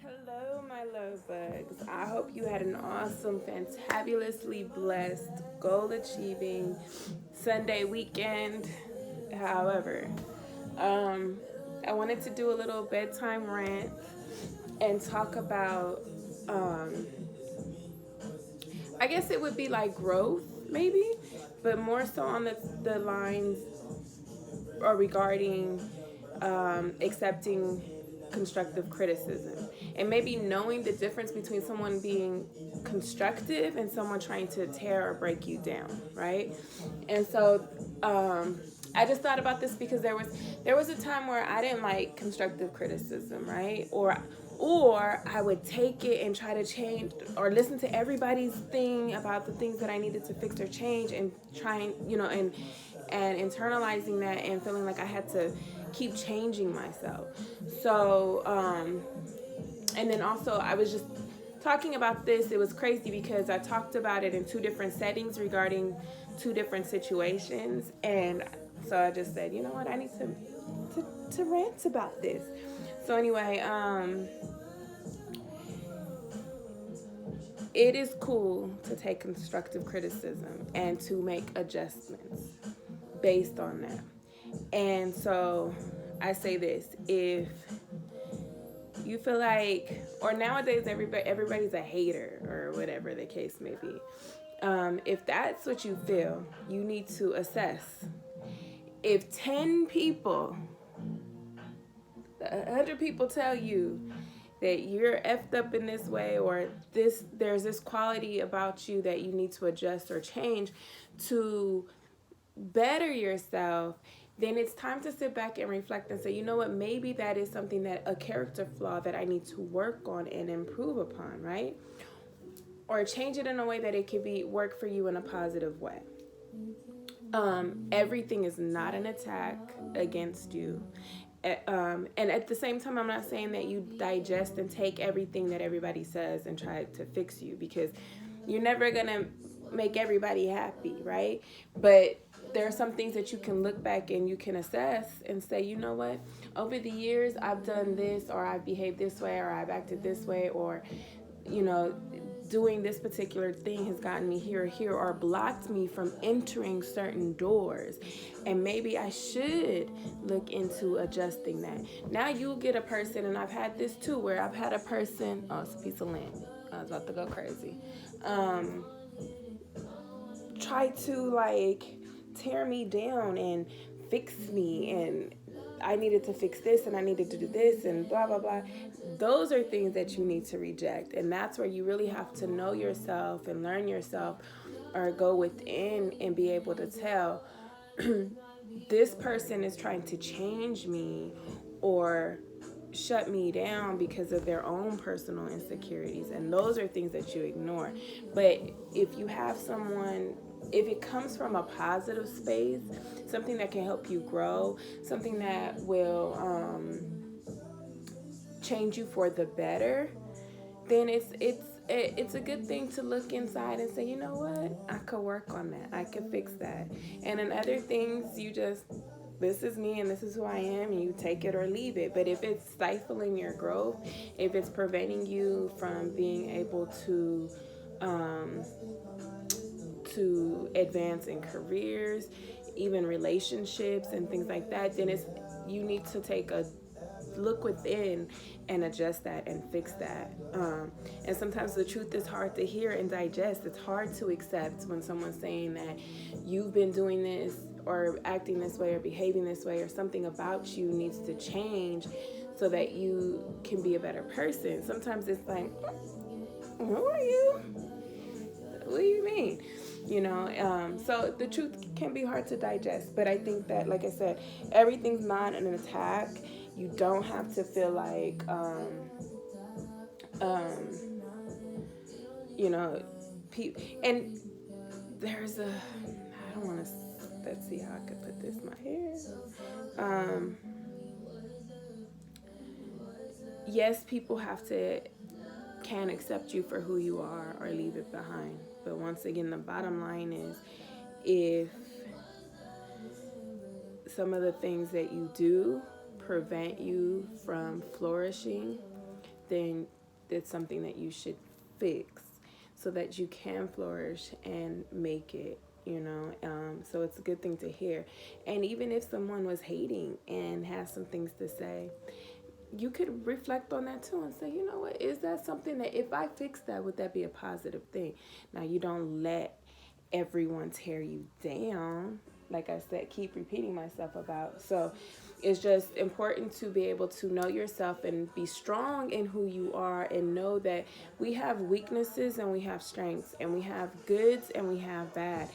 Hello, my love bugs. I hope you had an awesome, fantabulously blessed, goal achieving Sunday weekend. However, um, I wanted to do a little bedtime rant and talk about, um, I guess it would be like growth, maybe, but more so on the lines or regarding accepting constructive criticism and maybe knowing the difference between someone being constructive and someone trying to tear or break you down, right? And so I just thought about this because there was a time where I didn't like constructive criticism, right? Or I would take it and try to change or listen to everybody's thing about the things that I needed to fix or change and trying, and internalizing that and feeling like I had to keep changing myself. So, and then also I was just talking about this. It was crazy because I talked about it in two different settings regarding two different situations. And so I just said, you know what, I need to rant about this. So anyway, it is cool to take constructive criticism and to make adjustments based on that. And so I say this, if you feel like, or nowadays everybody's a hater or whatever the case may be. If that's what you feel, you need to assess. If 10 people, 100 people tell you that you're effed up in this way, or there's this quality about you that you need to adjust or change to better yourself, then it's time to sit back and reflect and say, you know what, maybe that is something, that a character flaw that I need to work on and improve upon, right? Or change it in a way that it can be work for you in a positive way. Everything is not an attack against you. And at the same time, I'm not saying that you digest and take everything that everybody says and try to fix you, because you're never gonna make everybody happy, right? But there are some things that you can look back and you can assess and say, you know what, over the years I've done this, or I've behaved this way, or I've acted this way, or you know, doing this particular thing has gotten me here, or blocked me from entering certain doors. And maybe I should look into adjusting that. Now you'll get a person, and I've had this too, where I've had a person, oh, it's a piece of land. I was about to go crazy. Try to like tear me down and fix me, and I needed to fix this and I needed to do this and blah blah blah. Those are things that you need to reject, and that's where you really have to know yourself and learn yourself, or go within and be able to tell this person is trying to change me or shut me down because of their own personal insecurities, and those are things that you ignore. But if you have someone, if it comes from a positive space, something that can help you grow, something that will change you for the better, then it's a good thing to look inside and say, you know what, I could work on that, I could fix that. And in other things, you just, this is me and this is who I am, and you take it or leave it. But if it's stifling your growth, if it's preventing you from being able um, to advance in careers, even relationships and things like that, then it's, you need to take a look within and adjust that and fix that. And sometimes the truth is hard to hear and digest. It's hard to accept when someone's saying that you've been doing this or acting this way or behaving this way, or something about you needs to change so that you can be a better person. Sometimes it's like, who are you? What do you mean? So the truth can be hard to digest, but I think that, like I said, everything's not an attack. You don't have to feel like, um, you know, and there's a, I don't want to, let's see how I could put this in my hair. Um, yes, people can accept you for who you are or leave it behind. But once again, the bottom line is, if some of the things that you do prevent you from flourishing, then it's something that you should fix so that you can flourish and make it, you know. So it's a good thing to hear. And even if someone was hating and has some things to say, you could reflect on that too and say, you know what, is that something that if I fix that, would that be a positive thing? Now, you don't let everyone tear you down, like I said, keep repeating myself about. So it's just important to be able to know yourself and be strong in who you are, and know that we have weaknesses and we have strengths, and we have goods and we have bad.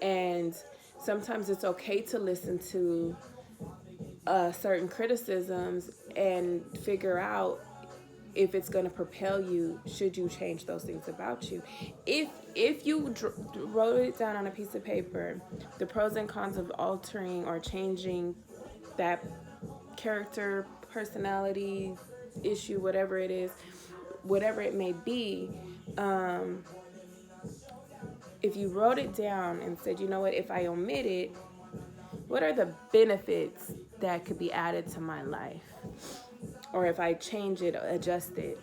And sometimes it's okay to listen to certain criticisms and figure out if it's going to propel you. Should you change those things about you? If you wrote it down on a piece of paper, the pros and cons of altering or changing that character, personality, issue, whatever it is, whatever it may be, if you wrote it down and said, you know what, if I omit it, what are the benefits that could be added to my life? Or if I change it, adjust it.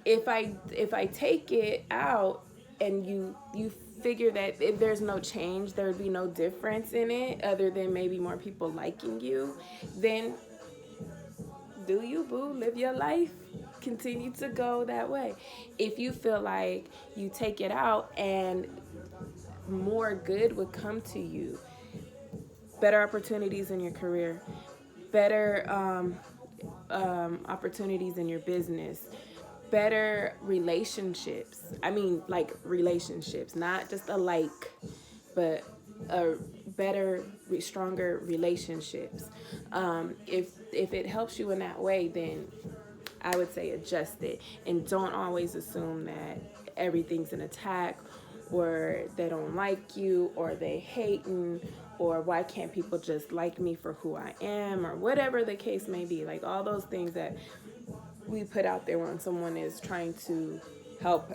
If I take it out and you figure that if there's no change, there would be no difference in it other than maybe more people liking you, then do you, boo, live your life, continue to go that way. If you feel like you take it out and more good would come to you, better opportunities in your career, better opportunities in your business, better relationships. I mean, like relationships, not just a like, but a better, stronger relationships. If it helps you in that way, then I would say adjust it, and don't always assume that everything's an attack, or they don't like you, or they hating, or why can't people just like me for who I am, or whatever the case may be. Like all those things that we put out there when someone is trying to help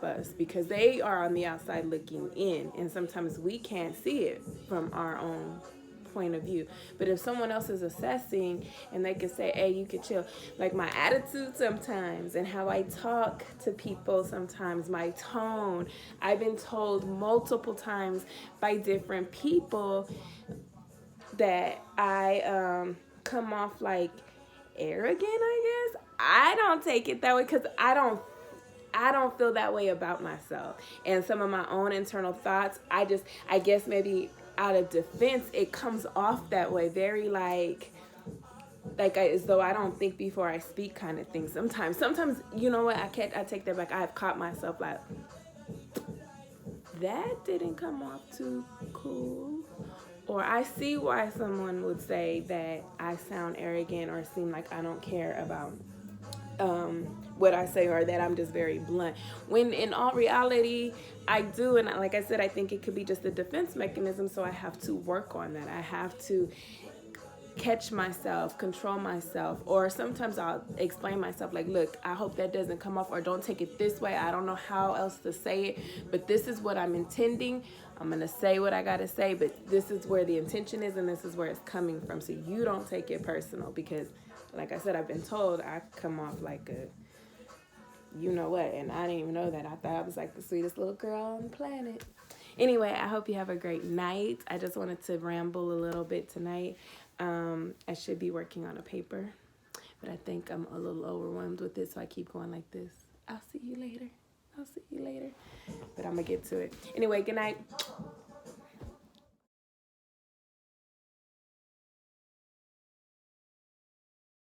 us, because they are on the outside looking in, and sometimes we can't see it from our own point of view. But if someone else is assessing and they can say, hey, you can chill, like my attitude sometimes and how I talk to people sometimes, my tone, I've been told multiple times by different people that I come off like arrogant, I guess. I don't take it that way, because I don't feel that way about myself. And some of my own internal thoughts, I guess maybe out of defense, it comes off that way, very like as though I don't think before I speak kind of thing. Sometimes, you know what, I take that back. I've caught myself like, that didn't come off too cool. Or I see why someone would say that I sound arrogant or seem like I don't care about what I say, or that I'm just very blunt, when in all reality I do. And like I said, I think it could be just a defense mechanism, so I have to work on that. I have to catch myself, control myself, or sometimes I'll explain myself like, look, I hope that doesn't come off, or don't take it this way. I don't know how else to say it, but this is what I'm intending. I'm going to say what I got to say, but this is where the intention is, and this is where it's coming from. So you don't take it personal, because like I said, I've been told I come off like a, you know what, and I didn't even know that. I thought I was like the sweetest little girl on the planet. Anyway, I hope you have a great night. I just wanted to ramble a little bit tonight. I should be working on a paper, but I think I'm a little overwhelmed with it, so I keep going like this. I'll see you later. But I'm going to get to it. Anyway, good night.